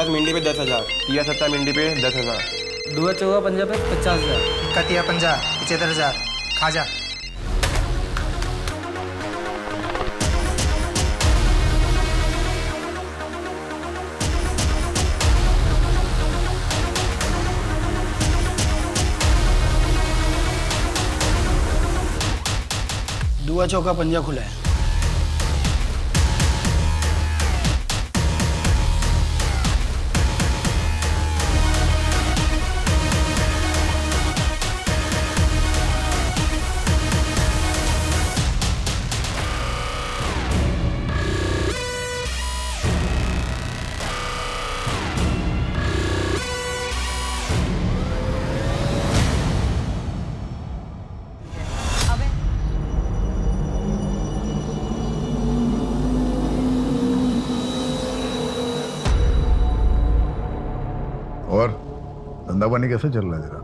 50 Mindy पे 10,000। 70 Mindy पे 10,000। दुआ चौगा पंजा पे 50,000। कतिया 50 75,000। खाजा दुआ चौका पंजा खुला है। और धंधा पानी कैसा चल रहा है जरा?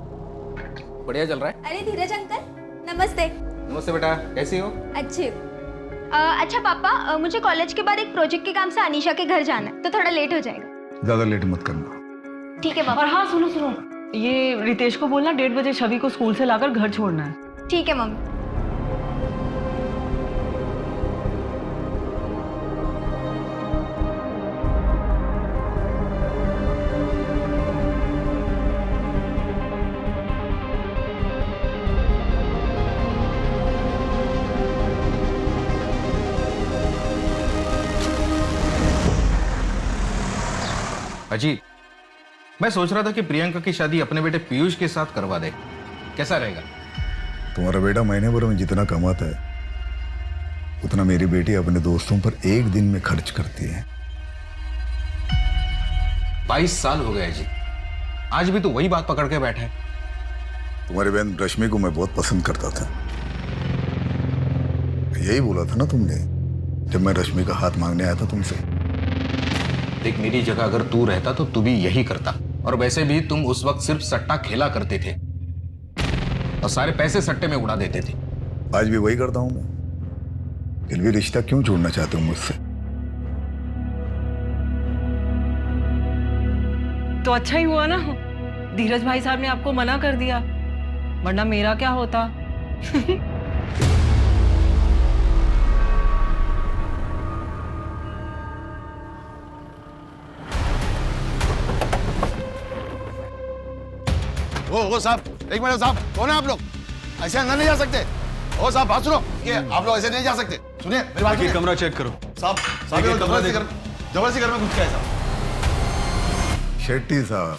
बढ़िया चल रहा है। अरे धीरज अंकल, नमस्ते। नमस्ते बेटा, कैसी हो? अच्छे। अच्छा पापा, मुझे कॉलेज के बाद एक प्रोजेक्ट के काम से अनीशा के घर जाना है, तो थोड़ा लेट हो जाएगा। ज्यादा लेट मत करना। ठीक है पापा। और हाँ सुनो सुनो, ये रितेश को बोलना 1:30 बजे छवि को स्कूल से लाकर घर छोड़ना है। ठीक है मम्मी। अजीत, मैं सोच रहा था कि प्रियंका की शादी अपने बेटे पीयूष के साथ करवा दे, कैसा रहेगा? तुम्हारा बेटा महीने भर में जितना कमाता है उतना मेरी बेटी अपने दोस्तों पर एक दिन में खर्च करती है। 22 साल हो गए अजीत, आज भी तो वही बात पकड़ के बैठा है। तुम्हारी बहन रश्मि को मैं बहुत पसंद करता था। यही बोला था ना तुमने जब मैं रश्मि का हाथ मांगने आया था तुमसे। देख, मेरी जगह अगर तू रहता तो तू भी यही करता। और वैसे भी तुम उस वक्त सिर्फ सट्टा खेला करते थे और सारे पैसे सट्टे में उड़ा देते थे। आज भी वही करता हूं मैं। फिर भी रिश्ता क्यों छोड़ना चाहते हो मुझसे? तो अच्छा ही हुआ ना, धीरज भाई साहब ने आपको मना कर दिया, वरना मेरा क्या होता। ओ साहब, एक मिनट साहब, कौन है आप लोग? ऐसे अंदर नहीं जा सकते। ओ साहब बात सुनो, ये आप लोग ऐसे नहीं जा सकते। सुनिए मेरी बात सुनिए। कमरा चेक करो साहब। साहब जबरदस्ती घर में घुस गया है साहब। शेट्टी साहब,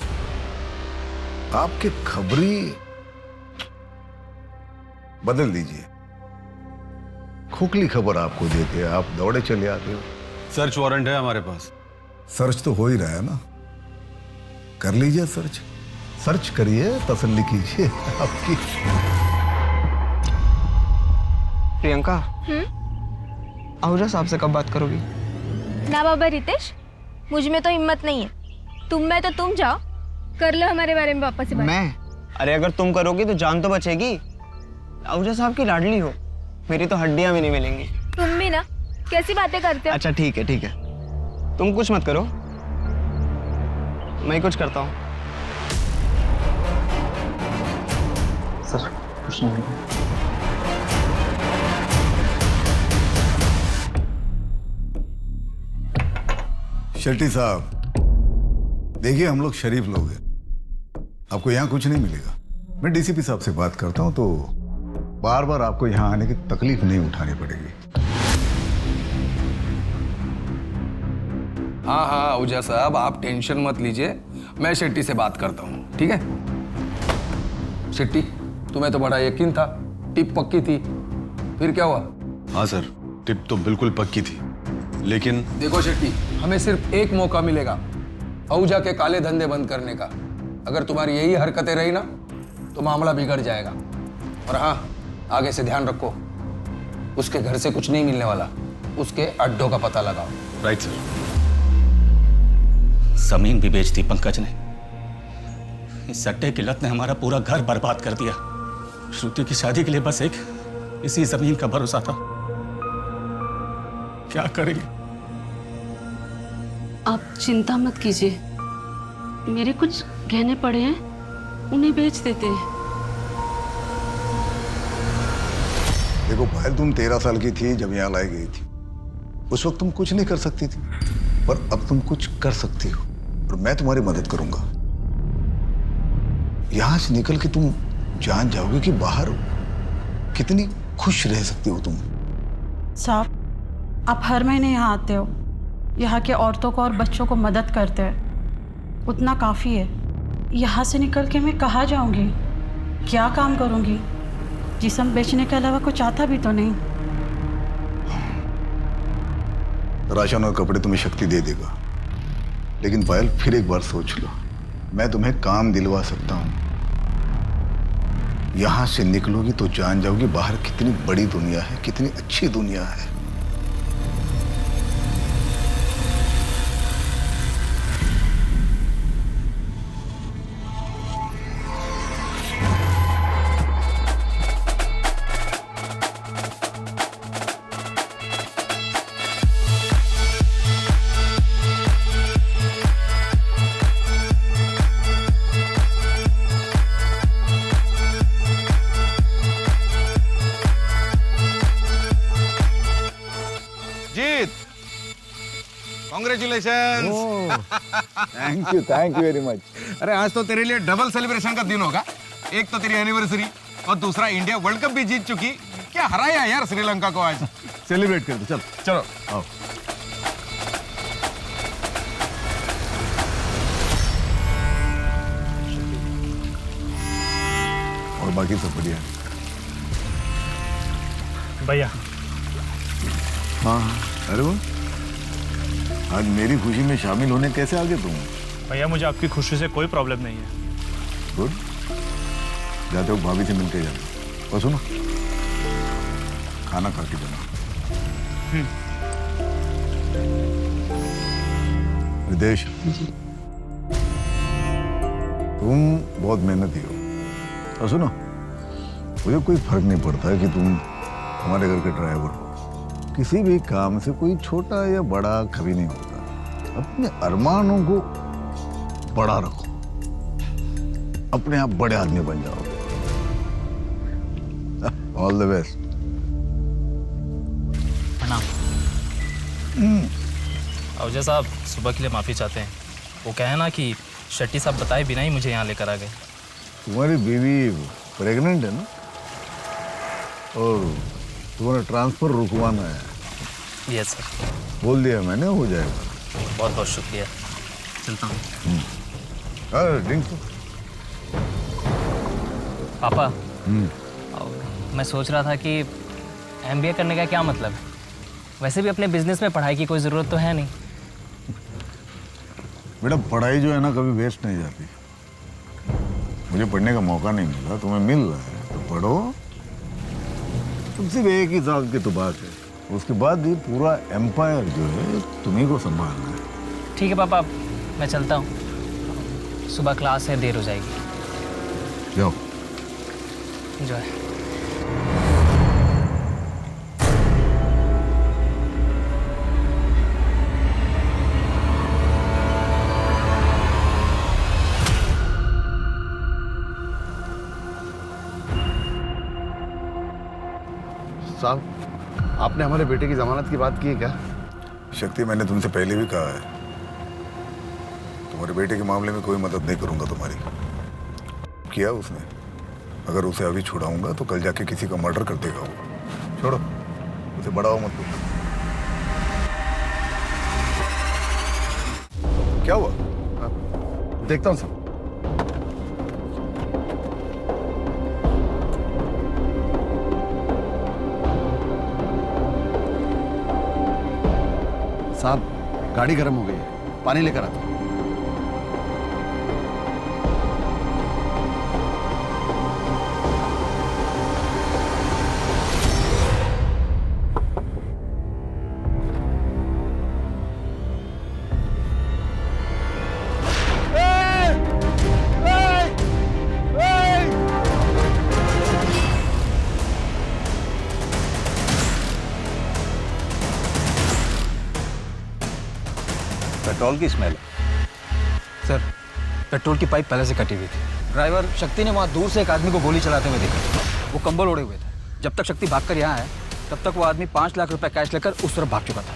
आपकी खबरी बदल दीजिए। खोखली खबर आपको देते आप दौड़े चले आते हो। सर्च वारंट है हमारे पास। सर्च तो हो ही रहा है ना, कर लीजिए सर्च। सर्च करिए, तसल्ली कीजिए आपकी। प्रियंका, आहूजा साहब से कब बात करोगी? ना बाबा रितेश, मुझ में तो हिम्मत नहीं है। तुम में तो तुम जाओ, कर लो हमारे बारे में वापस से बात। मैं? अरे अगर तुम करोगी तो जान तो बचेगी। आहूजा साहब की लाडली हो, मेरी तो हड्डियां भी नहीं मिलेंगी। तुम भी ना, कैसी बातें करते हो? अच्छा ठीक है ठीक है, तुम कुछ मत करो, मैं कुछ करता हूँ। सर कुछ नहीं। शेट्टी साहब, देखिए हम लोग शरीफ लोग हैं, आपको यहाँ कुछ नहीं मिलेगा। मैं डीसीपी साहब से बात करता हूँ तो बार बार आपको यहाँ आने की तकलीफ नहीं उठानी पड़ेगी। हाँ हाँ आहूजा साहब, आप टेंशन मत लीजिए, मैं शेट्टी से बात करता हूँ, ठीक है? शेट्टी, तुम्हें तो बड़ा यकीन था, टिप पक्की थी, फिर क्या हुआ? हाँ सर, टिप तो बिल्कुल पक्की थी, लेकिन देखो शेट्टी, हमें सिर्फ एक मौका मिलेगा आहूजा के काले धंधे बंद करने का। अगर तुम्हारी यही हरकतें रही ना तो मामला बिगड़ जाएगा। और हाँ, आगे से ध्यान रखो, उसके घर से कुछ नहीं मिलने वाला, उसके अड्डों का पता लगाओ। Right sir. जमीन भी बेच दी पंकज ने। इस सट्टे की लत ने हमारा पूरा घर बर्बाद कर दिया। श्रुति की शादी के लिए बस एक इसी जमीन का भरोसा था। क्या करेंगे? आप चिंता मत कीजिए, मेरे कुछ गहने पड़े हैं, उन्हें बेच देते हैं। देखो पायल, तुम 13 साल की थी जब यहाँ लाई गई थी। उस वक्त तुम कुछ नहीं कर सकती थी, पर अब तुम कुछ कर सकती हो और मैं तुम्हारी मदद करूंगा। यहां से निकल के तुम जान जाओगे कि बाहर कितनी खुश रह सकती हो तुम। साहब, आप हर महीने यहाँ आते हो, यहाँ के औरतों को और बच्चों को मदद करते हैं, उतना काफ़ी है। यहाँ से निकल के मैं कहाँ जाऊँगी, क्या काम करूँगी? जिस्म बेचने के अलावा कुछ आता भी तो नहीं। राशन और कपड़े तुम्हें शक्ति दे देगा, लेकिन पायल फिर एक बार सोच लो, मैं तुम्हें काम दिलवा सकता हूँ। यहां से निकलोगी तो जान जाओगी बाहर कितनी बड़ी दुनिया है, कितनी अच्छी दुनिया है। जीत, congratulation. Thank you very much. अरे आज तो तेरे लिए डबल सेलिब्रेशन का दिन होगा। एक तो तेरी एनिवर्सरी और दूसरा इंडिया वर्ल्ड कप भी जीत चुकी। क्या हराया यार श्रीलंका को आज। सेलिब्रेट कर दो, चल चलो आओ। और बाकी सब बढ़िया है? भैया। हाँ हाँ, अरे वो आज मेरी खुशी में शामिल होने कैसे आ गए तुम? भैया मुझे आपकी खुशी से कोई प्रॉब्लम नहीं है। गुड, जाते हो भाभी से मिलके जाना। और सुनो, खाना खा के जाना। विदेश, तुम बहुत मेहनती हो। और सुनो, मुझे कोई फर्क नहीं पड़ता है कि तुम हमारे घर के ड्राइवर हो। किसी भी काम से कोई छोटा या बड़ा कभी नहीं होता। अपने अरमानों को बड़ा रखो, अपने आप बड़े आदमी बन जाओगे। All the best. अवजय साहब सुबह के लिए माफ़ी चाहते हैं। वो कहे ना कि शेट्टी साहब बताए बिना ही मुझे यहाँ लेकर आ गए। तुम्हारी बीवी प्रेग्नेंट है ना, और तुम्हारा ट्रांसफर रुकवाना है। Yes sir. बोल दिया मैंने, हो जाएगा। बहुत बहुत शुक्रिया, चलता हूँ। ड्रिंक पापा, मैं सोच रहा था कि MBA करने का क्या मतलब है? वैसे भी अपने बिजनेस में पढ़ाई की कोई ज़रूरत तो है नहीं। बेटा, पढ़ाई जो है ना कभी वेस्ट नहीं जाती। मुझे पढ़ने का मौका नहीं मिला, तुम्हें मिल रहा है तो पढ़ो। तुम सिर्फ एक ही साल की तो बात है, उसके बाद ये पूरा एम्पायर जो है तुम्ही को संभालना है। ठीक है पापा, मैं चलता हूँ। सुबह क्लास है, देर हो जाएगी। जाओ। एंजॉय। साहब, आपने हमारे बेटे की जमानत की बात की है क्या? शक्ति, मैंने तुमसे पहले भी कहा है, तुम्हारे बेटे के मामले में कोई मदद नहीं करूंगा तुम्हारी। किया उसने, अगर उसे अभी छुड़ाऊंगा तो कल जाके किसी का मर्डर कर देगा वो। छोड़ो उसे, बढ़ाओ मत तुम। क्या हुआ? देखता हूँ सर। साहब, गाड़ी गर्म हो गई है, पानी लेकर आता हूं। पेट्रोल की स्मेल। सर, पेट्रोल की पाइप पहले से कटी हुई थी। ड्राइवर शक्ति ने वहाँ दूर से एक आदमी को गोली चलाते हुए देखा। वो कंबल ओढ़े हुए थे। जब तक शक्ति भागकर यहाँ आया तब तक वो आदमी 5 लाख रुपए कैश लेकर उस तरफ भाग चुका था।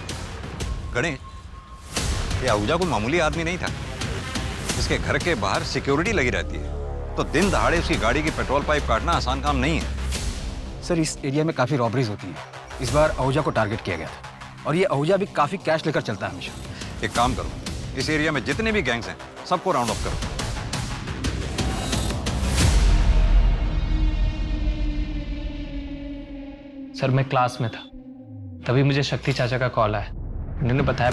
गणेश, ये आहूजा कोई मामूली आदमी नहीं था। इसके घर के बाहर सिक्योरिटी लगी रहती है, तो दिन दहाड़े उसकी गाड़ी की पेट्रोल पाइप काटना आसान काम नहीं है। सर, इस एरिया में काफ़ी रॉबरीज होती हैं। इस बार आहूजा को टारगेट किया गया था और ये आहूजा भी काफ़ी कैश लेकर चलता है हमेशा। एक काम करो, इस एरिया में जितने भी गैंग्स हैं सबको राउंड अप करो। सर मैं क्लास में था, तभी मुझे शक्ति चाचा का कॉल आया। उन्होंने बताया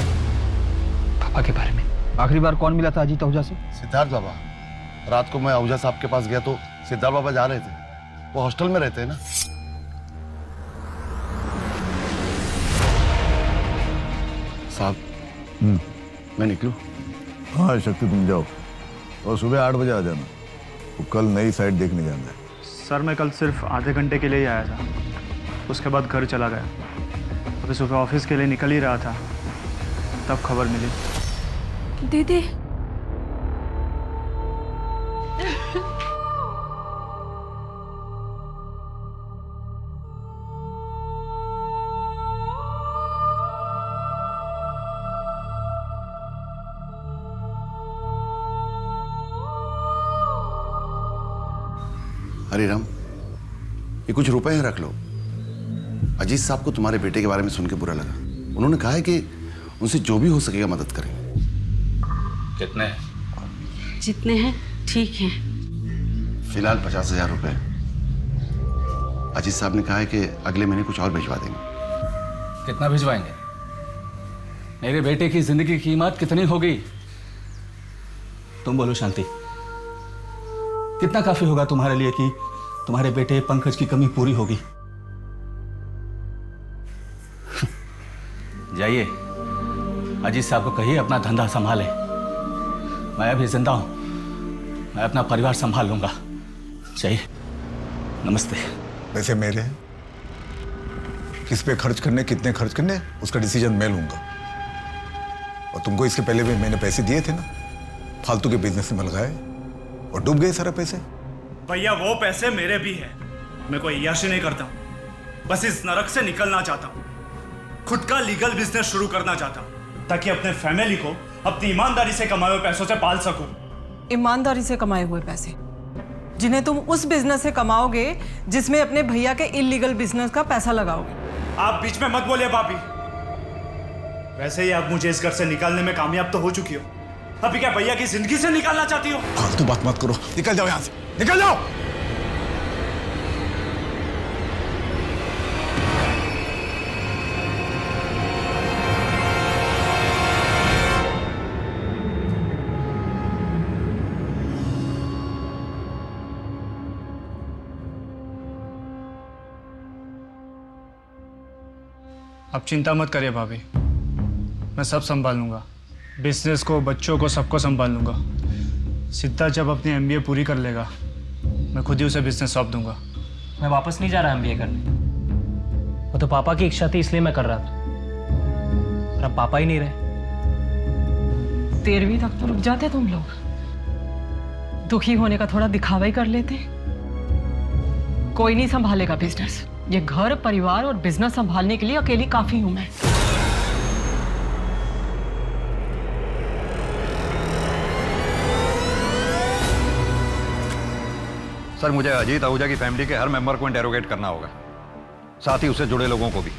पापा के बारे में। आखिरी बार कौन मिला था अजीत आहूजा से? सिद्धार्थ बाबा। रात को मैं आहूजा साहब के पास गया तो सिद्धार्थ बाबा जा रहे थे। वो हॉस्टल में रहते हैं ना। साहब, मैं निकलूं? हाँ शक्ति, तुम जाओ और सुबह 8 बजे आ जाना। वो कल नई साइट देखने जाना है। सर मैं कल सिर्फ आधे घंटे के लिए ही आया था, उसके बाद घर चला गया। अभी सुबह ऑफिस के लिए निकल ही रहा था, तब खबर मिली। दीदी हरे राम, ये कुछ रुपए हैं, रख लो। अजीत साहब को तुम्हारे बेटे के बारे में सुन के बुरा लगा। उन्होंने कहा है कि उनसे जो भी हो सकेगा मदद करेंगे। कितने? जितने हैं ठीक हैं। फिलहाल 50,000 रुपए। अजीत साहब ने कहा है कि अगले महीने कुछ और भिजवा देंगे। कितना भिजवाएंगे? मेरे बेटे की जिंदगी की कीमत कितनी होगी? तुम बोलो शांति, कितना काफी होगा तुम्हारे लिए कि तुम्हारे बेटे पंकज की कमी पूरी होगी? जाइए, अजीत साहब को कहिए अपना धंधा संभाले। मैं अभी जिंदा हूं, मैं अपना परिवार संभाल लूंगा। चाहिए। नमस्ते। पैसे मेरे हैं, किस पे खर्च करने, कितने खर्च करने, उसका डिसीजन मैं लूंगा। और तुमको इसके पहले भी मैंने पैसे दिए थे ना, फालतू के बिजनेस में लगाए और डूब गए सारे पैसे। भैया वो पैसे मेरे भी हैं। मैं कोई अय्याशी नहीं करता, बस इस नरक से निकलना चाहता हूँ। खुद का लीगल बिजनेस शुरू करना चाहता हूँ ताकि अपने फैमिली को अपनी ईमानदारी से कमाए हुए पैसों से पाल सकूं। ईमानदारी से कमाए हुए पैसे जिन्हें तुम उस बिजनेस से कमाओगे जिसमें अपने भैया के इलीगल बिजनेस का पैसा लगाओगे। आप बीच में मत बोलिए भाभी। वैसे ही आप मुझे इस घर से निकालने में कामयाब तो हो चुकी हो, अभी क्या भैया की जिंदगी से निकालना चाहती हो? फालतू बात मत करो, निकल जाओ यहां से, निकल जाओ। आप चिंता मत करिए भाभी, मैं सब संभाल लूंगा। बिजनेस को, बच्चों को, सबको संभाल लूंगा। सिद्धार्थ जब अपनी MBA पूरी कर लेगा, मैं खुद ही उसे बिजनेस सौंप दूंगा। मैं वापस नहीं जा रहा MBA करने। वो तो पापा की इच्छा थी इसलिए मैं कर रहा था, और अब पापा ही नहीं रहे। 13वीं तक तो रुक जाते तुम लोग, दुखी होने का थोड़ा दिखावा ही कर लेते। कोई नहीं संभालेगा बिजनेस। ये घर, परिवार और बिजनेस संभालने के लिए अकेली काफी हूं मैं। सर, मुझे अजीत आहूजा की फैमिली के हर मेंबर को इंटेरोगेट करना होगा, साथ ही उससे जुड़े लोगों को भी।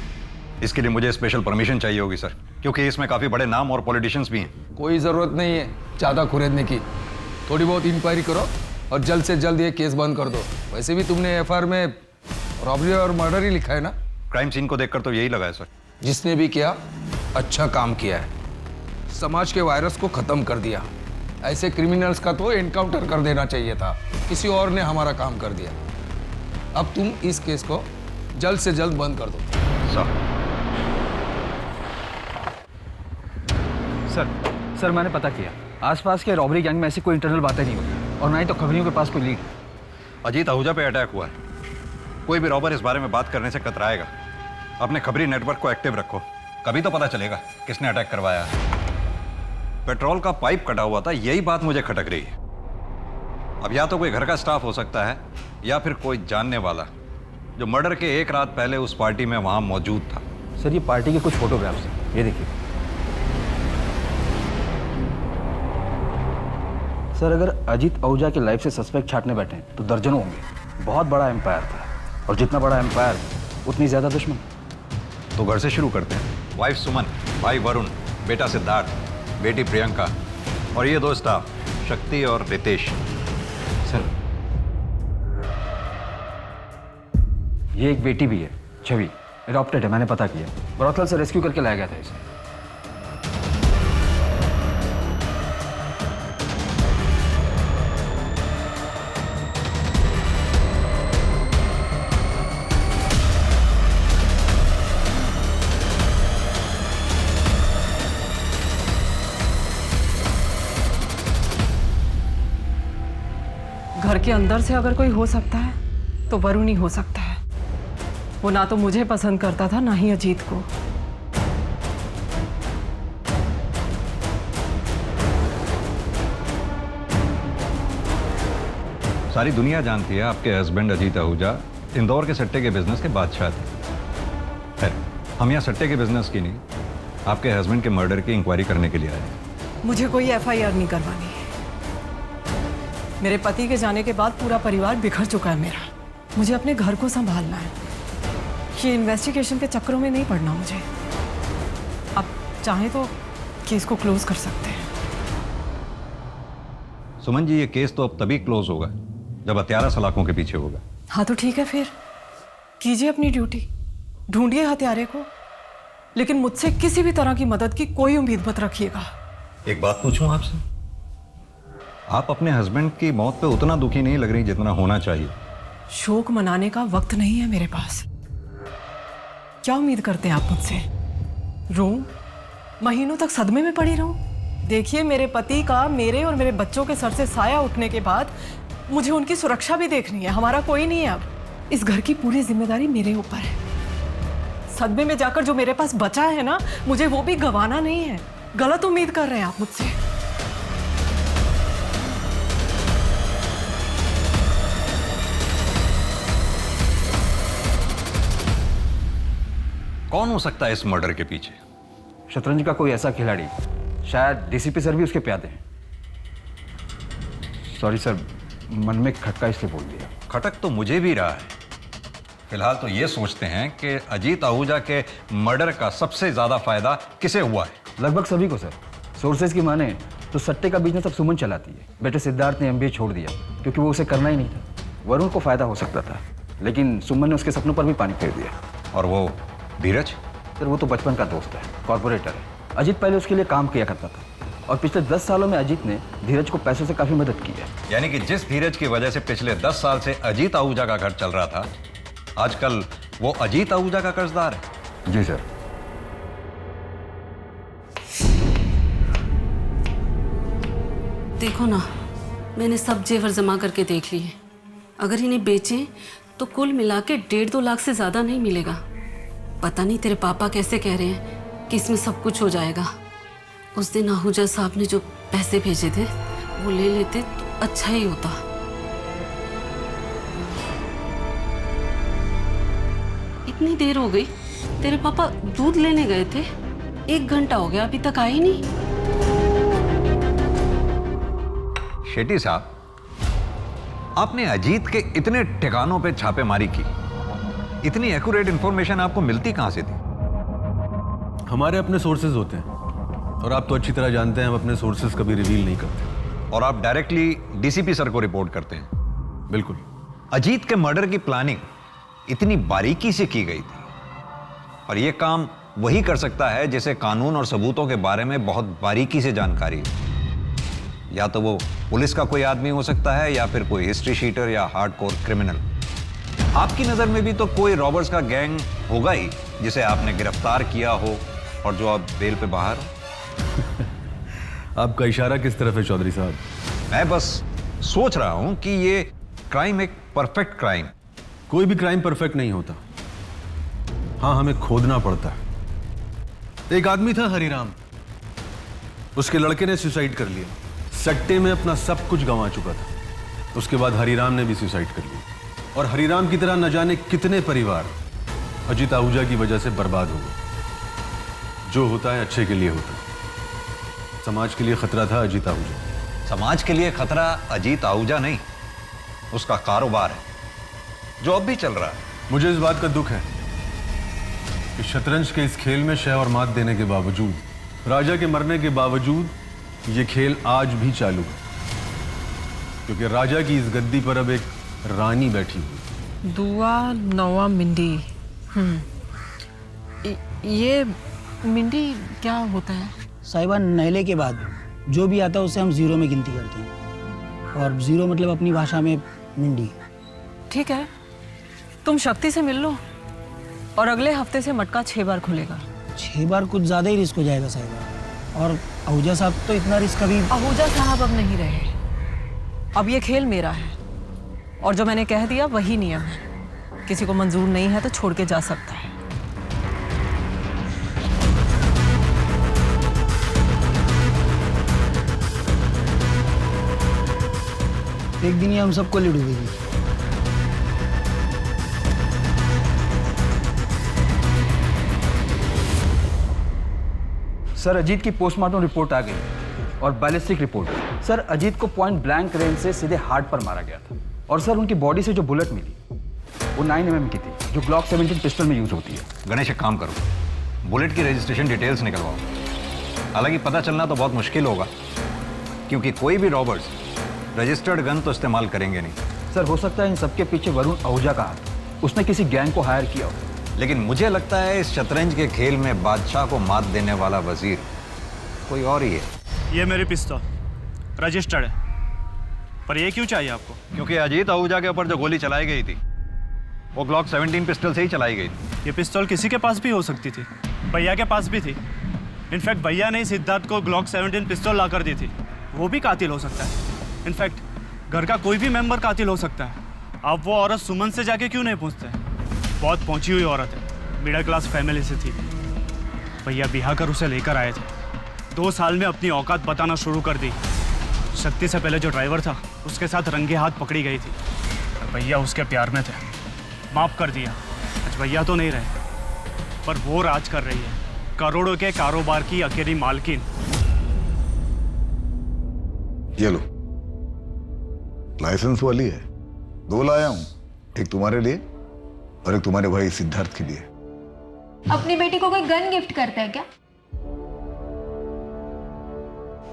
इसके लिए मुझे स्पेशल परमिशन चाहिए होगी सर, क्योंकि इसमें काफी बड़े नाम और पॉलिटिशियंस भी हैं। कोई जरूरत नहीं है ज्यादा खुरेदने की। थोड़ी बहुत इंक्वायरी करो और जल्द से जल्द ये केस बंद कर दो। वैसे भी तुमने FIR में रॉबरी और मर्डर ही लिखा है ना? क्राइम सीन को देखकर तो यही लगा है सर। जिसने भी किया अच्छा काम किया है, समाज के वायरस को खत्म कर दिया। ऐसे क्रिमिनल्स का तो एनकाउंटर कर देना चाहिए था, किसी और ने हमारा काम कर दिया। अब तुम इस केस को जल्द से जल्द बंद कर दो। सर मैंने पता किया, आसपास के रॉबरी गैंग में ऐसी कोई इंटरनल बातें नहीं होती, और ना ही तो खबरियों के पास कोई लीड। अजीत आहूजा पे अटैक हुआ है, कोई भी रॉबर इस बारे में बात करने से कतराएगा। अपने खबरी नेटवर्क को एक्टिव रखो, कभी तो पता चलेगा किसने अटैक करवाया है। पेट्रोल का पाइप कटा हुआ था, यही बात मुझे खटक रही है। अब या तो कोई घर का स्टाफ हो सकता है या फिर कोई जानने वाला जो मर्डर के एक रात पहले उस पार्टी में वहां मौजूद था। सर ये पार्टी के कुछ फोटोग्राफ्स हैं, ये देखिए। सर अगर अजीत आहूजा के लाइफ से सस्पेक्ट छांटने बैठे हैं तो दर्जनों होंगे। बहुत बड़ा एम्पायर था, और जितना बड़ा एम्पायर उतनी ज्यादा दुश्मन। तो घर से शुरू करते हैं। वाइफ सुमन, भाई वरुण, बेटा सिद्धार्थ, बेटी प्रियंका और ये दो स्टाफ शक्ति और रितेश। सर ये एक बेटी भी है, छवि, एडॉप्टेड है, मैंने पता किया। ब्रॉथल से रेस्क्यू करके लाया गया था इसे। घर के अंदर से अगर कोई हो सकता है तो वरुण ही हो सकता है। वो ना तो मुझे पसंद करता था ना ही अजीत को। सारी दुनिया जानती है आपके हस्बैंड अजीत आहूजा इंदौर के सट्टे के बिजनेस के बादशाह थे। खैर, हम यहाँ सट्टे के बिजनेस की नहीं, आपके हस्बैंड के मर्डर की इंक्वायरी करने के लिए आए हैं। मुझे कोई एफआईआर नहीं करवानी। मेरे पति के जाने के बाद पूरा परिवार बिखर चुका है मेरा। मुझे अपने घर को संभालना है। ये इन्वेस्टिगेशन के चक्करों में नहीं पड़ना मुझे। अब चाहे तो केस को क्लोज कर सकते हैं। सुमन जी, ये केस तो अब तभी क्लोज होगा जब हत्यारा सलाखों के पीछे होगा। हाँ तो ठीक है, फिर कीजिए अपनी ड्यूटी, ढूंढिए हत्यारे को, लेकिन मुझसे किसी भी तरह की मदद की कोई उम्मीद मत रखिएगा। एक बात पूछूं आपसे, आप अपने हस्बैंड की मौत पे उतना दुखी नहीं लग रही जितना होना चाहिए। शोक मनाने का वक्त नहीं है मेरे पास। क्या उम्मीद करते हैं आप मुझसे? रोऊं, महीनों तक सदमे में पड़ी रहूं? देखिए, मेरे पति का मेरे और मेरे बच्चों के सर से साया उठने के बाद मुझे उनकी सुरक्षा भी देखनी है। हमारा कोई नहीं है अब। इस घर की पूरी जिम्मेदारी मेरे ऊपर है। सदमे में जाकर जो मेरे पास बचा है ना, मुझे वो भी गंवाना नहीं है। गलत उम्मीद कर रहे हैं आप मुझसे। कौन हो सकता है इस मर्डर के पीछे? शतरंज का कोई ऐसा खिलाड़ी, शायद डीसीपी सर भी उसके प्यादे हैं। सॉरी सर, मन में खटका इसलिए बोल दिया। खटक तो मुझे भी रहा है। फिलहाल तो ये सोचते हैं कि अजीत आहूजा के मर्डर का सबसे ज्यादा फायदा किसे हुआ है? लगभग सभी को सर। सोर्सेज की माने तो सट्टे का बिजनेस अब सुमन चलाती है। बेटे सिद्धार्थ ने एमबीए छोड़ दिया क्योंकि वो उसे करना ही नहीं था। वरुण को फायदा हो सकता था, लेकिन सुमन ने उसके सपनों पर भी पानी फेर दिया। और वो धीरज? सर वो तो बचपन का दोस्त है, कॉर्पोरेटर है। अजीत पहले उसके लिए काम किया करता था, और पिछले 10 सालों में अजीत ने धीरज को पैसों से काफी मदद की है। यानी कि जिस धीरज की वजह से पिछले 10 साल से अजीत आहूजा का घर चल रहा था, आजकल वो अजीत आहूजा का कर्जदार है। जी सर। देखो ना, मैंने सब जेवर जमा करके देख लिए। अगर इन्हें बेचें तो कुल मिला के 1.5-2 लाख से ज़्यादा नहीं मिलेगा। पता नहीं तेरे पापा कैसे कह रहे हैं कि इसमें सब कुछ हो जाएगा। उस दिन आहूजा साहब ने जो पैसे भेजे थे वो ले लेते तो अच्छा ही होता। इतनी देर हो गई, तेरे पापा दूध लेने गए थे, 1 घंटा हो गया, अभी तक आए नहीं। शेट्टी साहब, आपने अजीत के इतने ठिकानों पे छापेमारी की, इतनी एक्यूरेट इंफॉर्मेशन आपको मिलती कहां से थी? हमारे अपने सोर्सेज होते हैं, और आप तो अच्छी तरह जानते हैं हम अपने सोर्सेज कभी रिवील नहीं करते। और आप डायरेक्टली डीसीपी सर को रिपोर्ट करते हैं? बिल्कुल। अजीत के मर्डर की प्लानिंग इतनी बारीकी से की गई थी, और यह काम वही कर सकता है जिसे कानून और सबूतों के बारे में बहुत बारीकी से जानकारी है। या तो वो पुलिस का कोई आदमी हो सकता है, या फिर कोई हिस्ट्री शीटर या हार्डकोर क्रिमिनल। आपकी नजर में भी तो कोई रॉबर्स का गैंग होगा ही जिसे आपने गिरफ्तार किया हो और जो अब बेल पे बाहर हो। आपका इशारा किस तरफ है चौधरी साहब? मैं बस सोच रहा हूं कि ये क्राइम एक परफेक्ट क्राइम। कोई भी क्राइम परफेक्ट नहीं होता। हाँ, हमें खोदना पड़ता है। एक आदमी था हरिराम, उसके लड़के ने सुसाइड कर लिया। सट्टे में अपना सब कुछ गंवा चुका था। उसके बाद हरिराम ने भी सुसाइड कर लिया, और हरिराम की तरह न जाने कितने परिवार अजीत आहूजा की वजह से बर्बाद हो गए। जो होता है अच्छे के लिए होता है। समाज के लिए खतरा था अजीत आहूजा। समाज के लिए खतरा अजीत आहूजा नहीं, उसका कारोबार है जो अब भी चल रहा है। मुझे इस बात का दुख है कि शतरंज के इस खेल में शह और मात देने के बावजूद, राजा के मरने के बावजूद, ये खेल आज भी चालू है, क्योंकि राजा की इस गद्दी पर अब एक रानी बैठी हुई। दुआ नवा मिंडी। ये मिंडी क्या होता है? साहिबा, नहले के बाद जो भी आता है उससे हम जीरो में गिनती करते हैं, और जीरो मतलब अपनी भाषा में मिंडी। ठीक है, तुम शक्ति से मिल लो और अगले हफ्ते से मटका 6 बार खुलेगा। 6 बार कुछ ज़्यादा ही रिस्क हो जाएगा साहिबा, और आहूजा साहब तो इतना रिस्क अभी। आहूजा साहब अब नहीं रहे, अब ये खेल मेरा है, और जो मैंने कह दिया वही नियम है। किसी को मंजूर नहीं है तो छोड़ के जा सकता है। एक दिन ही हम सबको ले डूबेगी। सर, अजीत की पोस्टमार्टम रिपोर्ट आ गई और बैलिस्टिक रिपोर्ट। सर, अजीत को पॉइंट ब्लैंक रेंज से सीधे हार्ट पर मारा गया था, और सर उनकी बॉडी से जो बुलेट मिली वो 9 mm की थी, जो ग्लॉक 17 पिस्टल में यूज होती है। गणेश, एक काम करो, बुलेट की रजिस्ट्रेशन डिटेल्स निकलवाओ। हालांकि पता चलना तो बहुत मुश्किल होगा, क्योंकि कोई भी रॉबर्स रजिस्टर्ड गन तो इस्तेमाल करेंगे नहीं। सर, हो सकता है इन सबके पीछे वरुण आहूजा का हाथ, उसने किसी गैंग को हायर किया हो। लेकिन मुझे लगता है इस शतरंज के खेल में बादशाह को मात देने वाला वजीर कोई और ही है। ये मेरी पिस्तौल रजिस्टर्ड है, पर ये क्यों चाहिए आपको? क्योंकि अजीत आहूजा के ऊपर जो गोली चलाई गई थी वो ग्लॉक 17 पिस्टल से ही चलाई गई थी। ये पिस्तौल किसी के पास भी हो सकती थी, भैया के पास भी थी। इनफैक्ट भैया ने सिद्धार्थ को ग्लॉक 17 पिस्तौल ला कर दी थी। वो भी कातिल हो सकता है। इनफैक्ट घर का कोई भी मेंबर कातिल हो सकता है। अब वो औरत सुमन से जाके क्यों नहीं पूछते? बहुत पहुंची हुई औरत है, मिडिल क्लास फैमिली से थी। भैया बिहा कर उसे लेकर आए थे। 2 साल में अपनी औकात बताना शुरू कर दी। शक्ति से पहले जो ड्राइवर था उसके साथ रंगे हाथ पकड़ी गई थी। भैया उसके प्यार में थे, माफ कर दिया। आज भैया तो नहीं रहे, पर वो राज कर रही है, करोड़ों के कारोबार की अकेली मालकिन। ये लो, लाइसेंस वाली है। 2 लाया हूं, एक तुम्हारे लिए और एक तुम्हारे भाई सिद्धार्थ के लिए। अपनी बेटी को कोई गन गिफ्ट करता है क्या?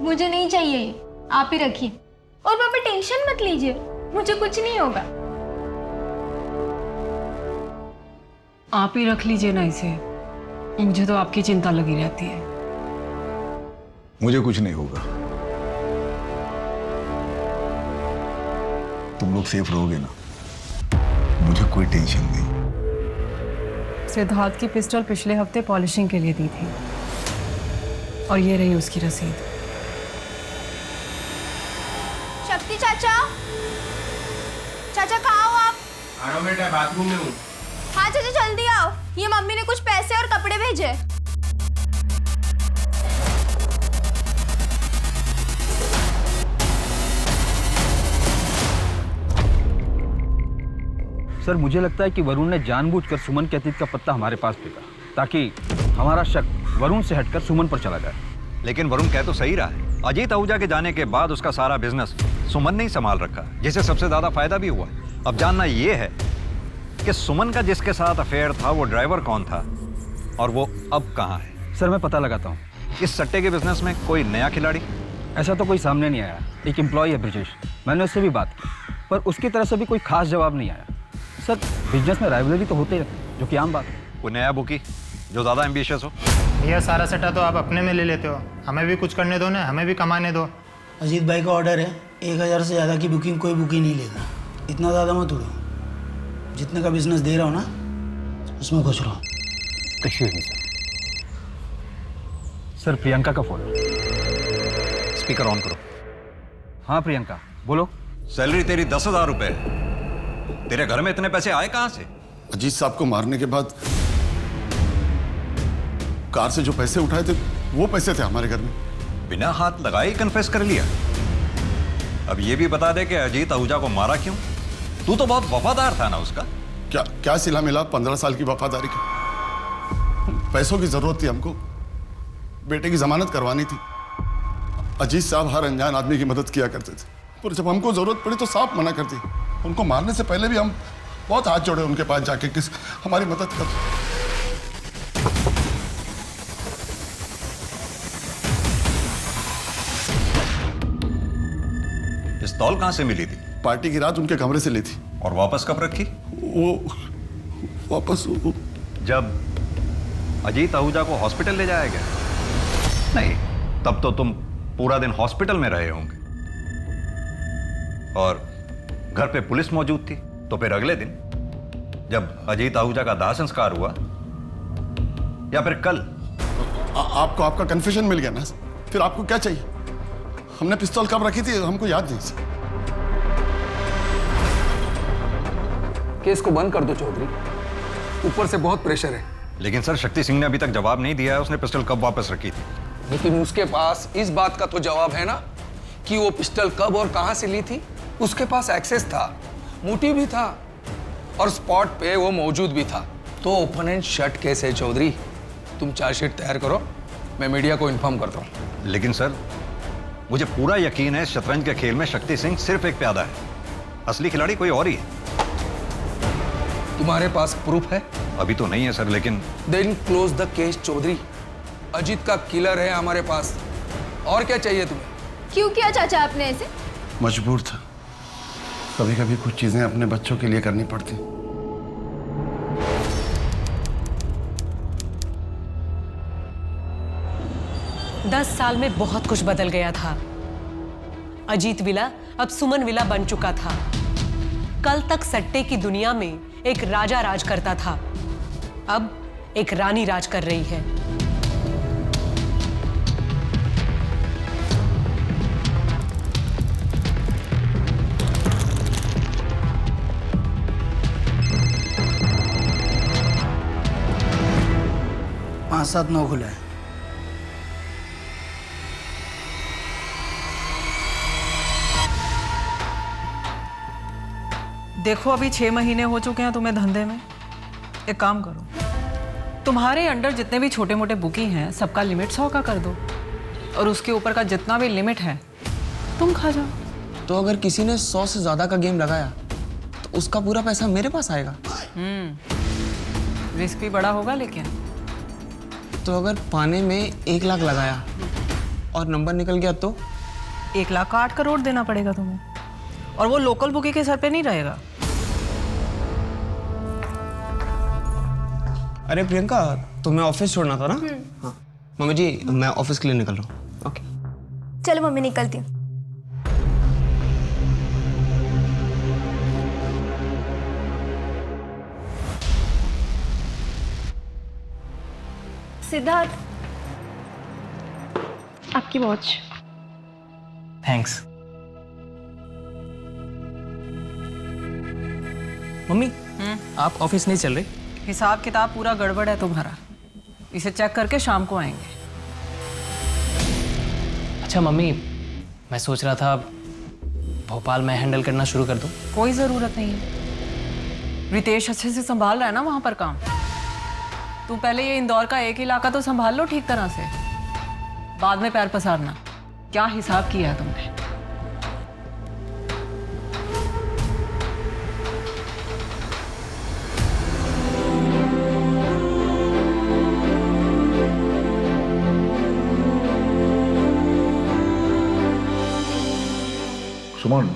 मुझे नहीं चाहिए ये, आप ही रखिए। और पापा टेंशन मत लीजिए, मुझे कुछ नहीं होगा। आप ही रख लीजिए ना इसे, मुझे तो आपकी चिंता लगी रहती है। मुझे कुछ नहीं होगा, तुम लोग सेफ रहोगे ना, मुझे कोई टेंशन नहीं। सिद्धार्थ की पिस्टल पिछले हफ्ते पॉलिशिंग के लिए दी थी, और ये रही उसकी रसीद। शक्ति चाचा, चाचा कहाँ हो आप? आ रहा हूँ बेटा, बाथरूम में हूँ। हाँ चाचा जल्दी आओ, ये मम्मी ने कुछ पैसे और कपड़े भेजे। सर, मुझे लगता है कि वरुण ने जानबूझकर सुमन के अतीत का पत्ता हमारे पास फेंका, ताकि हमारा शक वरुण से हटकर सुमन पर चला जाए। लेकिन वरुण कह तो सही रहा है, अजीत आहूजा के जाने के बाद उसका सारा बिजनेस सुमन ने ही संभाल रखा, जिससे सबसे ज्यादा फायदा भी हुआ। अब जानना यह है कि सुमन का जिसके साथ अफेयर था वो ड्राइवर कौन था, और वो अब कहाँ है। सर, मैं पता लगाता हूँ। इस सट्टे के बिजनेस में कोई नया खिलाड़ी? ऐसा तो कोई सामने नहीं आया। एक एम्प्लॉय है ब्रिजेश, मैंने उससे भी बात की, पर उसकी तरफ से भी कोई खास जवाब नहीं आया। सर, बिजनेस में राइवलरी तो होते रहते हैं, जो कि आम बात है। कोई नया बुकी जो ज़्यादा एम्बिशियस हो? भैया, सारा सट्टा तो आप अपने में ले लेते हो, हमें भी कुछ करने दो ना, हमें भी कमाने दो। अजीत भाई का ऑर्डर है, 1000 से ज़्यादा की बुकिंग कोई बुकिंग नहीं लेगा। इतना ज़्यादा मत उड़ो, जितने का बिजनेस दे रहा हूँ ना उसमें खुश रहो। एक्सक्यूज मी सर, प्रियंका का फोन। स्पीकर ऑन करो। हाँ प्रियंका, बोलो। सैलरी तेरी 10,000 रुपए, तेरे घर में इतने पैसे आए कहाँ से? अजीत साहब को मारने के बाद कार से जो पैसे उठाए थे वो पैसे थे हमारे घर में। बिना हाथ लगाए कन्फेस कर लिया। अब ये भी बता दे कि अजीत आहूजा को मारा क्यों? तू तो बहुत वफादार था ना उसका। क्या क्या सिला मिला 15 साल की वफादारी का? पैसों की जरूरत थी हमको, बेटे की जमानत करवानी थी। अजीत साहब हर अनजान आदमी की मदद किया करते थे, पर जब हमको जरूरत पड़ी तो साफ मना कर दी। उनको मारने से पहले भी हम बहुत हाथ जोड़े उनके पास जाके, किस हमारी मदद कर। पिस्तौल कहां से मिली थी? पार्टी की रात उनके कमरे से ली थी। और वापस कब रखी? वापस जब अजीत आहूजा को हॉस्पिटल ले जाया गया? नहीं, तब तो तुम पूरा दिन हॉस्पिटल में रहे होंगे और घर पे पुलिस मौजूद थी। तो फिर अगले दिन जब अजीत आहूजा का दाह संस्कार हुआ या फिर कल? आपको आपका कन्फेशन मिल गया ना, फिर आपको क्या चाहिए? हमने पिस्तौल कब रखी थी हमको याद नहीं। केस को बंद कर दो चौधरी, ऊपर से बहुत प्रेशर है। लेकिन सर, शक्ति सिंह ने अभी तक जवाब नहीं दिया है उसने पिस्टल कब वापस रखी थी। लेकिन उसके पास इस बात का तो जवाब है ना कि वो पिस्टल कब और कहां से ली थी। उसके पास एक्सेस था, मोटिव भी था और स्पॉट पे वो मौजूद भी था। तो ओपन एंड शट केस है चौधरी। तुम चार्जशीट तैयार करो, मैं मीडिया को इन्फॉर्म करता हूं। लेकिन सर, मुझे पूरा यकीन है शतरंज के खेल में शक्ति सिंह सिर्फ एक प्यादा है, असली खिलाड़ी कोई और ही है। तुम्हारे पास प्रूफ है? अभी तो नहीं है सर, लेकिन then close the case Chaudhary. Ajit का किलर है हमारे पास, और क्या चाहिए तुम्हें? क्यों किया चाचा आपने ऐसे? मजबूर था, कभी कभी कुछ चीजें अपने बच्चों के लिए करनी पड़ती। 10 साल में बहुत कुछ बदल गया था। अजीत विला अब सुमन विला बन चुका था। कल तक सट्टे की दुनिया में एक राजा राज करता था, अब एक रानी राज कर रही है। पाँच 7 9 खुला है। देखो, अभी 6 महीने हो चुके हैं तुम्हें धंधे में। एक काम करो, तुम्हारे अंडर जितने भी छोटे मोटे बुकी हैं सबका लिमिट 100 का कर दो, और उसके ऊपर का जितना भी लिमिट है तुम खा जाओ। तो अगर किसी ने 100 से ज्यादा का गेम लगाया तो उसका पूरा पैसा मेरे पास आएगा। रिस्क भी बड़ा होगा, लेकिन तो अगर पाने में 1 लाख लगाया और नंबर निकल गया तो 1 लाख का 8 करोड़ देना पड़ेगा तुम्हें, और वो लोकल बुकी के सर पे नहीं रहेगा। अरे प्रियंका, तुम्हें ऑफिस छोड़ना था ना? हाँ मम्मी जी, मैं ऑफिस के लिए निकल रहा हूँ। ओके चलो मम्मी, निकलती हूँ। सिद्धार्थ, आपकी वॉच। थैंक्स। मम्मी, आप ऑफिस नहीं चल रहे? हिसाब किताब पूरा गड़बड़ है तुम्हारा, इसे चेक करके शाम को आएंगे। अच्छा मम्मी, मैं सोच रहा था भोपाल में हैंडल करना शुरू कर दूं। कोई ज़रूरत नहीं है, रितेश अच्छे से संभाल रहा है ना वहाँ पर काम। तुम पहले ये इंदौर का एक इलाका तो संभाल लो ठीक तरह से, बाद में पैर पसारना। क्या हिसाब किया है तुमने? सुमन,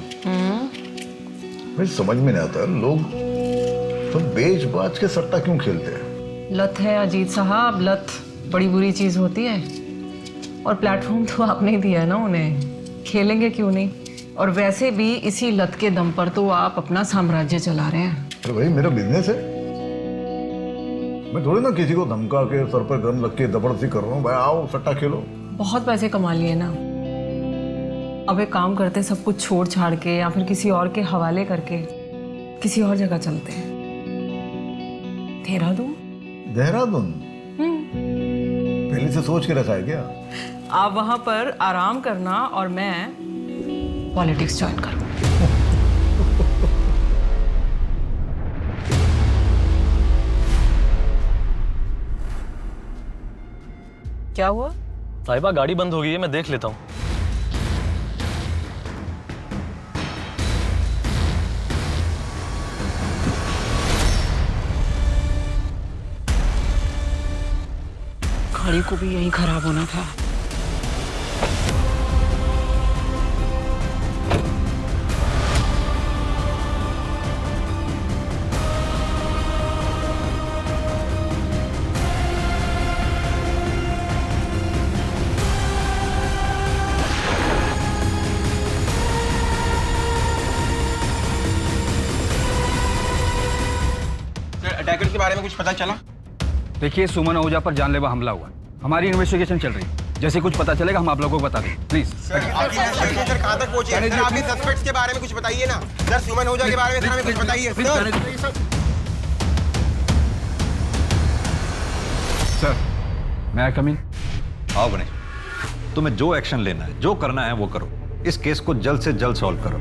मुझे समझ में नहीं आता, लोग तो बेच बाज के सट्टा क्यों खेलते हैं? लत है अजीत साहब, लत बड़ी बुरी चीज होती है, और प्लेटफॉर्म तो आपने ही दिया है ना उन्हें, खेलेंगे क्यों नहीं? और वैसे भी इसी लत के दम पर तो आप अपना साम्राज्य चला रहे हैं। अरे भाई, मेरा बिजनेस है, मैं थोड़ी ना किसी को धमका के सर पर गन रख के जबरदस्ती कर रहा हूँ। भाई आओ सट्टा खेलो। बहुत पैसे कमा लिए ना, अब एक काम करते, सब कुछ छोड़ छाड़ के या फिर किसी और के हवाले करके किसी और जगह चलते हैं। देहरादून। देहरादून? पहले से सोच के रखा है क्या? आप वहां पर आराम करना और मैं पॉलिटिक्स ज्वाइन करूं। क्या हुआ? साहिबा गाड़ी बंद हो गई है, मैं देख लेता हूँ। गाड़ी को भी यही खराब होना था। अटैकर के बारे में कुछ पता चला? देखिए, सुमन आहूजा पर जानलेवा हमला हुआ। हमारी इन्वेस्टिगेशन चल रही है। जैसे कुछ पता चलेगा हम आप लोगों को बता दें। प्लीज सर कहाँ तक पहुंचे? सर आपके सस्पेक्ट्स के बारे में कुछ बताइए ना। सर सुमन आहूजा के बारे में हमें कुछ बताइए सर। मैं कम इन? आओ गणेश, तुम्हें जो एक्शन लेना है, जो करना है वो करो। इस केस को जल्द से जल्द सॉल्व करो।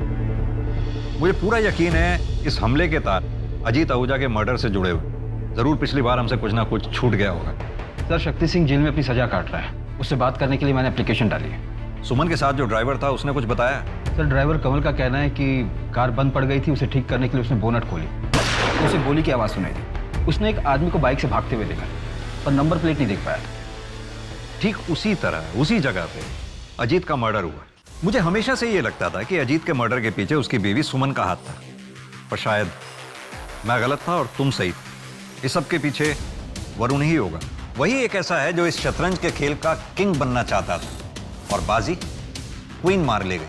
मुझे पूरा यकीन है इस हमले के तार अजीत आहूजा के मर्डर से जुड़े हुए। जरूर पिछली बार हमसे कुछ ना कुछ छूट गया होगा। सर, शक्ति सिंह जेल में अपनी सजा काट रहा है। उससे बात करने के लिए मैंने एप्लीकेशन डाली है। सुमन के साथ जो ड्राइवर था उसने कुछ बताया? सर, ड्राइवर कमल का कहना है कि कार बंद पड़ गई थी, उसे ठीक करने के लिए उसने बोनट खोली तो उसे गोली की आवाज़ सुनाई थी। उसने एक आदमी को बाइक से भागते हुए देखा, पर नंबर प्लेट नहीं देख पाया। ठीक उसी तरह उसी जगह पे अजीत का मर्डर हुआ। मुझे हमेशा से ये लगता था कि अजीत के मर्डर के पीछे उसकी बीवी सुमन का हाथ था, पर शायद मैं गलत था और तुम सही थे। इस सब के पीछे वरुण ही होगा। वही एक ऐसा है जो इस शतरंज के खेल का किंग बनना चाहता था और बाजी क्वीन मार ले गई।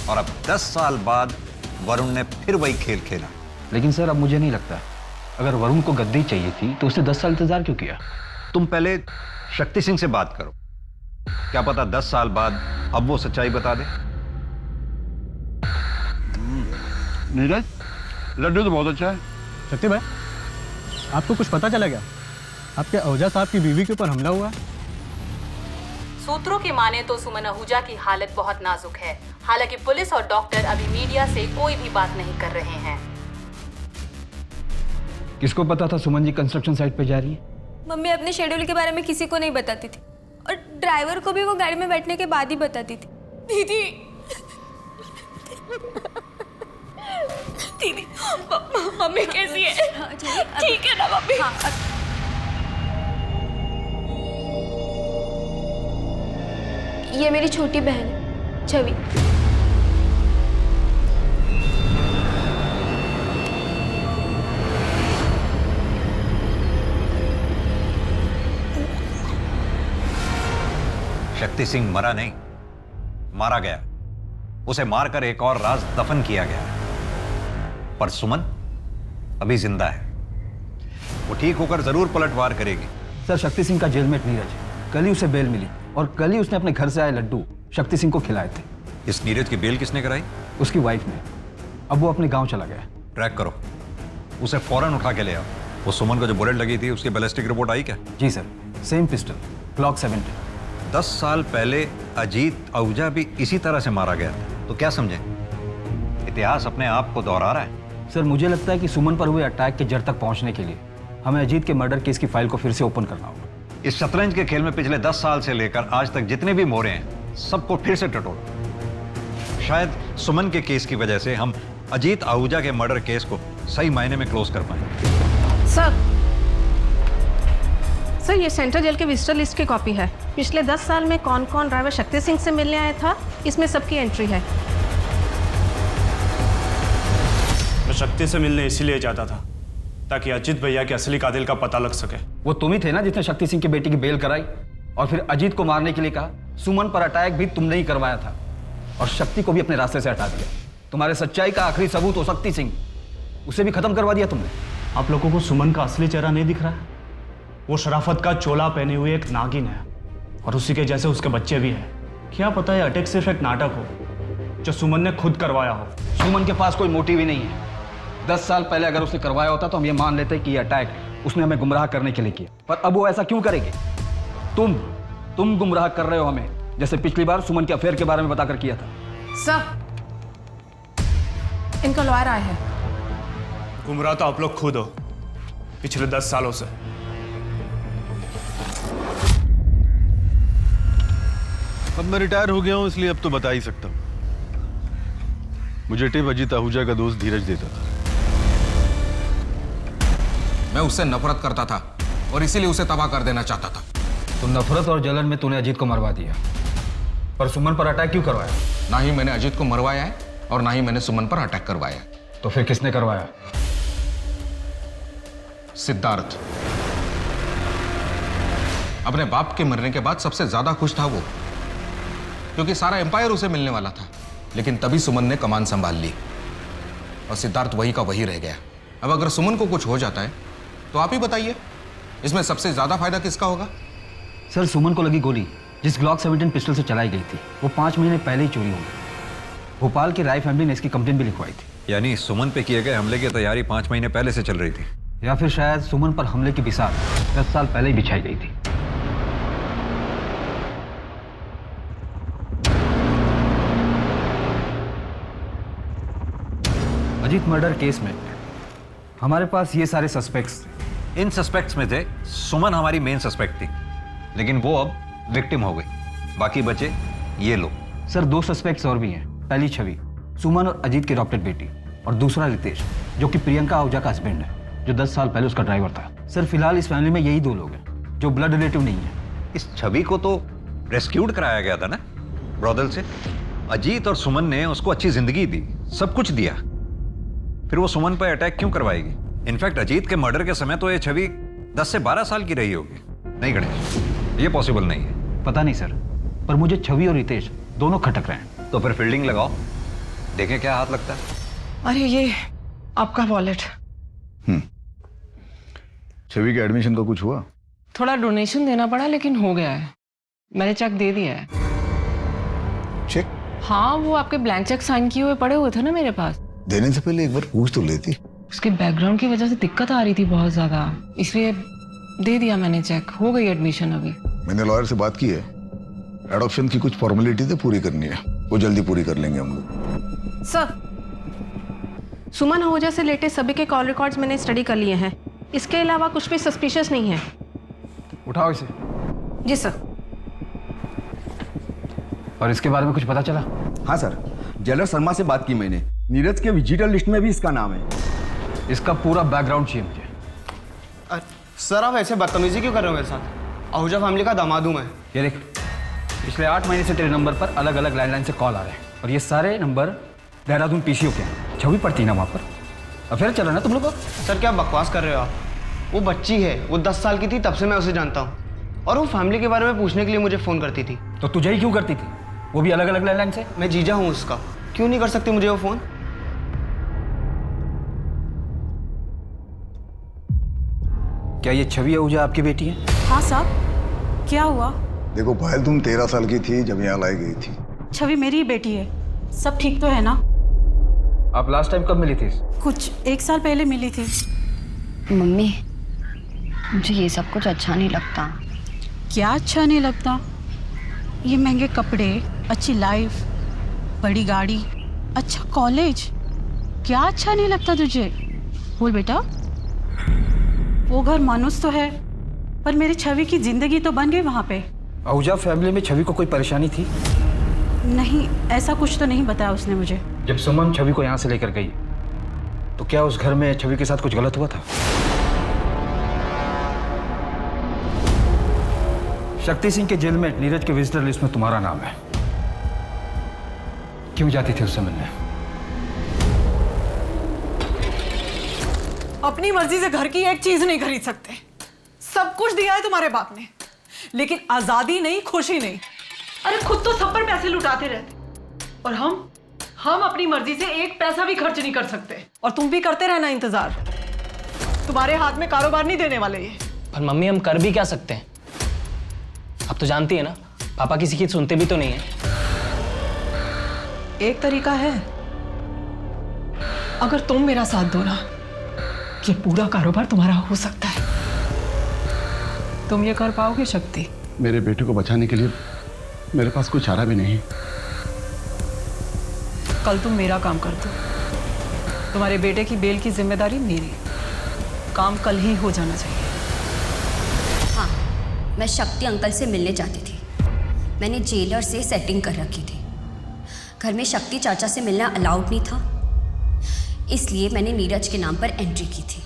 और अब 10 साल बाद वरुण ने फिर वही खेल खेला। लेकिन सर, अब मुझे नहीं लगता, अगर वरुण को गद्दी चाहिए थी तो उसने 10 साल इंतजार क्यों किया? तुम पहले शक्ति सिंह से बात करो, क्या पता 10 साल बाद अब वो सच्चाई बता दे। नीरज, लड्डू तो बहुत अच्छा है। शक्ति भाई, आपको कुछ पता चला क्या? आपके आहूजा साहब की बीवी के ऊपर हमला हुआ है। सूत्रों की माने तो सुमन आहूजा की हालत बहुत नाजुक है। हालांकि पुलिस और डॉक्टर अभी मीडिया से कोई भी बात नहीं कर रहे हैं। किसको पता था सुमन जी कंस्ट्रक्शन साइट पे जा रही है? मम्मी अपने शेड्यूल के बारे में किसी को नहीं बताती थी और ड्राइवर को भी वो गाड़ी में बैठने के बाद ही बताती थी। दीदी दीदी, मम्मी कैसी है? ठीक है ना मम्मी? ये मेरी छोटी बहन है छवि। शक्ति सिंह मरा नहीं, मारा गया। उसे मारकर एक और राज दफन किया गया। पर सुमन अभी जिंदा है। वो ठीक होकर जरूर पलटवार करेगी। सर, शक्ति सिंह का जेलमेट नीरज, कल ही उसे बेल मिली और कल ही उसने अपने घर से आए लड्डू शक्ति सिंह को खिलाए थे। इस नीरज की बेल किसने कराई? उसकी वाइफ ने। अब वो अपने गांव चला गया। ट्रैक करो, उसे फौरन उठा के ले आओ। वो सुमन को जो बुलेट लगी थी उसकी बैलिस्टिक रिपोर्ट आई क्या? जी सर, सेम पिस्टल, ग्लॉक 70। 10 साल पहले अजीत आहूजा भी इसी तरह से मारा गया था। तो क्या समझे, इतिहास अपने आप को दोहरा रहा है। सर, मुझे लगता है कि सुमन पर हुए अटैक के जड़ तक पहुंचने के लिए हमें अजीत के मर्डर केस की फाइल को फिर से ओपन करना होगा। इस शतरंज के खेल में पिछले 10 साल से लेकर आज तक जितने भी मोरे हैं सबको फिर से टटोला। शायद सुमन के केस की वजह से हम अजीत आहूजा के मर्डर केस को सही मायने में क्लोज कर पाए। सर, ये सेंट्रल जेल के विजिटर लिस्ट की कॉपी है। पिछले 10 साल में कौन कौन ड्राइवर शक्ति सिंह से मिलने आया था, इसमें सबकी एंट्री है। मैं शक्ति से मिलने इसीलिए जाता था ताकि अजीत भैया के असली कातिल का पता लग सके। वो तुम ही थे ना जिसने शक्ति सिंह की बेटी की बेल कराई और फिर अजीत को मारने के लिए कहा। सुमन पर अटैक भी तुमने ही करवाया था और शक्ति को भी अपने रास्ते से हटा दिया। तुम्हारे सच्चाई का आखिरी सबूत हो शक्ति सिंह, उसे भी खत्म करवा दिया तुमने। आप लोगों को सुमन का असली चेहरा नहीं दिख रहा है? वो शराफत का चोला पहने हुए एक नागिन है और उसी के जैसे उसके बच्चे भी हैं। क्या पता है अटैक सिर्फ एक नाटक हो जो सुमन ने खुद करवाया हो। सुमन के पास कोई मोटिव ही नहीं है। 10 साल पहले अगर उसने करवाया होता तो हम ये मान लेते कि ये अटैक उसने हमें गुमराह करने के लिए किया, पर अब वो ऐसा क्यों करेगी? तुम गुमराह कर रहे हो हमें, जैसे पिछली बार सुमन के अफेयर के बारे में बताकर किया था। सर, इनका लॉयर आया है। गुमराह तो आप लोग खुद हो पिछले 10 सालों से। अब मैं रिटायर हो गया हूं, इसलिए अब तो बता ही सकता हूं। मुझे टिप अजीत आहूजा का दोस्त धीरज देता था। मैं उससे नफरत करता था और इसीलिए उसे तबाह कर देना चाहता था। तो नफरत और जलन में तूने अजीत को मरवा दिया, पर सुमन पर अटैक क्यों करवाया? ना ही मैंने अजीत को मरवाया है और ना ही मैंने सुमन पर अटैक करवाया। तो फिर किसने करवाया? सिद्धार्थ। अपने बाप के मरने के बाद सबसे ज्यादा खुश था वो, क्योंकि सारा एम्पायर उसे मिलने वाला था। लेकिन तभी सुमन ने कमान संभाल ली और सिद्धार्थ वही का वही रह गया। अब अगर सुमन को कुछ हो जाता है तो आप ही बताइए, इसमें सबसे ज्यादा फायदा किसका होगा? सर, सुमन को लगी गोली जिस ग्लॉक 17 पिस्टल से चलाई गई थी, वो 5 महीने पहले ही चोरी हो गई। भोपाल की राय फैमिली ने इसकी कंप्लेंट भी लिखवाई थी। यानी सुमन पे किए गए हमले की तैयारी 5 महीने पहले से चल रही थी, या फिर शायद सुमन पर हमले की बिसात 10 साल पहले ही बिछाई गई थी। अजीत मर्डर केस में हमारे पास ये सारे सस्पेक्ट्स। इन सस्पेक्ट्स में थे सुमन हमारी मेन सस्पेक्ट थी, लेकिन वो अब विक्टिम हो गई। बाकी बचे ये लोग। सर, 2 सस्पेक्ट्स और भी हैं। पहली छवि, सुमन और अजीत की अडॉप्टेड बेटी, और दूसरा रितेश, जो कि प्रियंका आहूजा का हस्बैंड है, जो 10 साल पहले उसका ड्राइवर था। सर, फिलहाल इस फैमिली में यही 2 लोग हैं जो ब्लड रिलेटिव नहीं है। इस छवि को तो रेस्क्यूड कराया गया था ना ब्रॉदल से। अजीत और सुमन ने उसको अच्छी जिंदगी दी, सब कुछ दिया, फिर वो सुमन पर अटैक क्यों करवाएगी? इनफैक्ट अजीत के मर्डर के समय तो ये छवि 10 से 12 साल की रही होगी। नहीं गणेश, ये पॉसिबल नहीं है। पता नहीं सर, पर मुझे छवि और रितेश दोनों खटक रहे हैं। तो फिर फील्डिंग लगाओ, देखें क्या हाथ लगता है। अरे ये आपका वॉलेट। छवि के एडमिशन का कुछ हुआ? थोड़ा डोनेशन देना पड़ा, लेकिन हो गया है। मैंने चेक दे दिया है। चेक? हाँ, वो आपके ब्लैंक चेक साइन किए हुए पड़े हुए थे ना मेरे पास। देने से पहले एक बार पूछ तो लेती। उसके बैकग्राउंड की वजह से दिक्कत आ रही थी बहुत ज्यादा, इसलिए दे दिया मैंने चेक। हो गई एडमिशन अभी। मैंने लॉयर से बात की है, एडॉप्शन की कुछ फॉर्मेलिटी तो पूरी करनी है, वो जल्दी पूरी कर लेंगे हम लोग। सर, सुमन आहूजा से लेटेस्ट सभी के कॉल रिकॉर्ड्स मैंने स्टडी कर लिए हैं। इसके अलावा कुछ भी सस्पिशियस नहीं है। उठाओ इसे। जी सर। और इसके बारे में कुछ पता चला? हाँ सर, जेलर शर्मा से बात की मैंने। नीरज के विजिटर लिस्ट में भी इसका नाम है। इसका पूरा बैकग्राउंड चाहिए मुझे। सर, आप ऐसे बदतमीजी क्यों कर रहे हो मेरे साथ? आहूजा फैमिली का दामाद हूं मैं। ये देख, पिछले 8 महीने से तेरे नंबर पर अलग अलग लैंडलाइन से कॉल आ रहे हैं, और ये सारे नंबर देहरादून पीसीओ के हैं। छवि पड़ती ना वहाँ पर। अफेयर चल रहा ना तुम लोग? सर, क्या बकवास कर रहे हो आप? वो बच्ची है, वो 10 साल की थी तब से मैं उसे जानता हूँ, और वो फैमिली के बारे में पूछने के लिए मुझे फ़ोन करती थी। तो तुझे ही क्यों करती थी? वो भी अलग अलग लैंडलाइन से। मैं जीजा हूँ उसका, क्यों नहीं कर सकती मुझे वो फ़ोन? क्या ये छवि आहूजा आपकी बेटी है? हाँ साहब, क्या हुआ? देखो पायल, तुम 13 साल की थी जब यहाँ लाई गई थी। छवि मेरी ही बेटी है। सब ठीक तो है ना? आप लास्ट टाइम कब मिली थी? कुछ 1 साल पहले मिली थी। मम्मी, मुझे ये सब कुछ अच्छा नहीं लगता। क्या अच्छा नहीं लगता? ये महंगे कपड़े, अच्छी लाइफ, बड़ी गाड़ी, अच्छा कॉलेज, क्या अच्छा नहीं लगता तुझे? बोल बेटा। वो घर मानुस तो है, पर मेरी छवि की जिंदगी तो बन गई वहाँ पे। आहूजा फैमिली में छवि को कोई परेशानी थी? नहीं, ऐसा कुछ तो नहीं बताया उसने मुझे। जब सुमन छवि को यहाँ से लेकर गई, तो क्या उस घर में छवि के साथ कुछ गलत हुआ था? शक्ति सिंह के जेल में नीरज के विजिटर लिस्ट में तुम्हारा नाम है। क्यों जाती थी उससे मिलने? अपनी मर्जी से घर की एक चीज नहीं खरीद सकते। सब कुछ दिया है तुम्हारे बाप ने, लेकिन आजादी नहीं, खुशी नहीं। अरे खुद तो सब पर पैसे लुटाते रहते, और हम अपनी मर्जी से एक पैसा भी खर्च नहीं कर सकते। और तुम भी करते रहना इंतजार। तुम्हारे हाथ में कारोबार नहीं देने वाले ये। पर मम्मी, हम कर भी क्या सकते हैं? अब तो जानती है ना, पापा किसी की सुनते भी तो नहीं है। एक तरीका है, अगर तुम मेरा साथ दो ना, ये पूरा कारोबार तुम्हारा हो सकता है। तुम ये कर पाओगे शक्ति? मेरे बेटे को बचाने के लिए मेरे पास कोई चारा भी नहीं। कल तुम मेरा काम कर दो, तुम्हारे बेटे की बेल की जिम्मेदारी मेरी। काम कल ही हो जाना चाहिए। हाँ, मैं शक्ति अंकल से मिलने जाती थी। मैंने जेलर से सेटिंग कर रखी थी। घर में शक्ति चाचा से मिलना अलाउड नहीं था, इसलिए मैंने नीरज के नाम पर एंट्री की थी।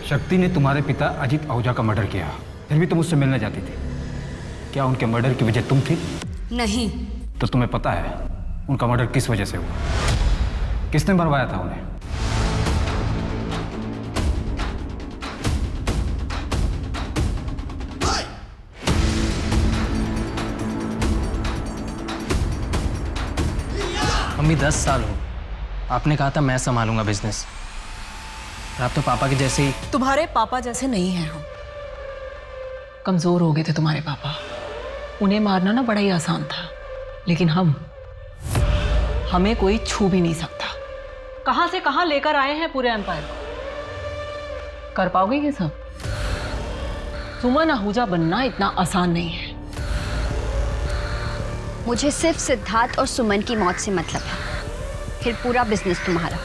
शक्ति ने तुम्हारे पिता अजीत आहूजा का मर्डर किया, फिर भी तुम उससे मिलने जाती थी। क्या उनके मर्डर की वजह तुम थी? नहीं। तो तुम्हें पता है उनका मर्डर किस वजह से हुआ? किसने मरवाया था उन्हें? मम्मी 10 साल हो, आपने कहा था मैं संभालूंगा बिजनेस। आप तो पापा के जैसे ही। तुम्हारे पापा जैसे नहीं हैं हम। कमजोर हो गए थे तुम्हारे पापा, उन्हें मारना ना बड़ा ही आसान था, लेकिन हमें कोई छू भी नहीं सकता। कहां से कहां लेकर आए हैं पूरे एम्पायर को। कर पाओगे ये सब? सुमन आहूजा बनना इतना आसान नहीं है। मुझे सिर्फ सिद्धार्थ और सुमन की मौत से मतलब है, फिर पूरा बिजनेस तुम्हारा।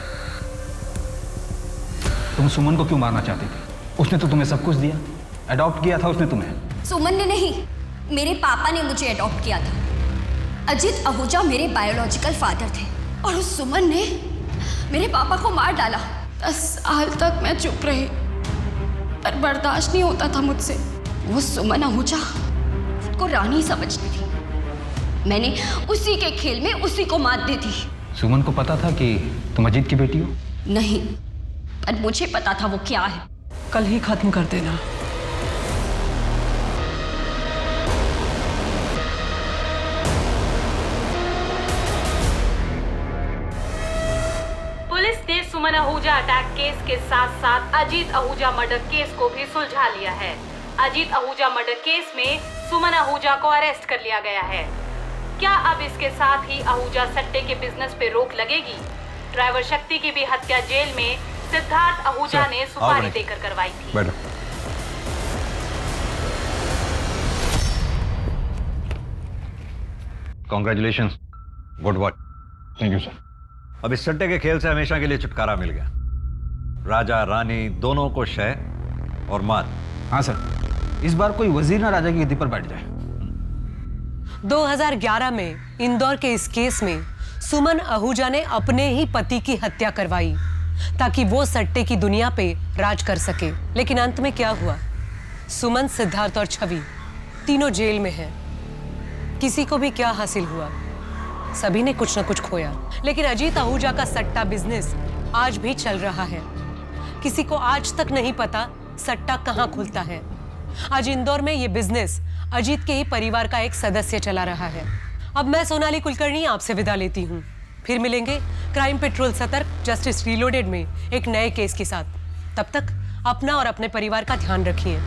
तुम सुमन को क्यों मारना चाहती थी? उसने तो तुम्हें सब कुछ दिया, अडॉप्ट किया था उसने तुम्हें। सुमन ने नहीं, मेरे पापा ने मुझे अडॉप्ट किया था। अजीत आहूजा मेरे बायोलॉजिकल फादर थे और उस सुमन ने मेरे पापा को मार डाला। 10 साल तक मैं चुप रही, पर बर्दाश्त नहीं होता था मुझसे। वो सुमन आहूजा खुद को रानी समझती थी। मैंने उसी के खेल में उसी को मात दी थी। सुमन को पता था कि तुम अजीत की बेटी हो? नहीं, पर मुझे पता था वो क्या है। कल ही खत्म कर देना। पुलिस ने सुमन आहूजा अटैक केस के साथ साथ अजीत आहूजा मर्डर केस को भी सुलझा लिया है। अजीत आहूजा मर्डर केस में सुमन आहूजा को अरेस्ट कर लिया गया है। क्या अब इसके साथ ही आहूजा सट्टे के बिजनेस पे रोक लगेगी? ड्राइवर शक्ति की भी हत्या जेल में सिद्धार्थ आहूजा ने सुपारी देकर करवाई थी। Congratulation, good work. Thank you sir. अब इस सट्टे के खेल से हमेशा के लिए छुटकारा मिल गया। राजा रानी दोनों को शय और मात। हाँ सर, इस बार कोई वजीर ना राजा की गद्दी पर बैठ जाए। 2011 में इंदौर के इस केस में सुमन आहूजा ने अपने ही पति की हत्या करवाई ताकि वो सट्टे की दुनिया पे राज कर सके। लेकिन अंत में क्या हुआ? सुमन, सिद्धार्थ और छवि तीनों जेल में हैं। किसी को भी क्या हासिल हुआ? सभी ने कुछ न कुछ खोया। लेकिन अजीत आहूजा का सट्टा बिजनेस आज भी चल रहा है। किसी को आज तक नहीं पता सट्टा कहाँ खुलता है। आज इंदौर में ये बिजनेस अजीत के ही परिवार का एक सदस्य चला रहा है। अब मैं सोनाली कुलकर्णी आपसे विदा लेती हूँ। फिर मिलेंगे क्राइम पेट्रोल सतर्क जस्टिस रीलोडेड में एक नए केस के साथ। तब तक अपना और अपने परिवार का ध्यान रखिए।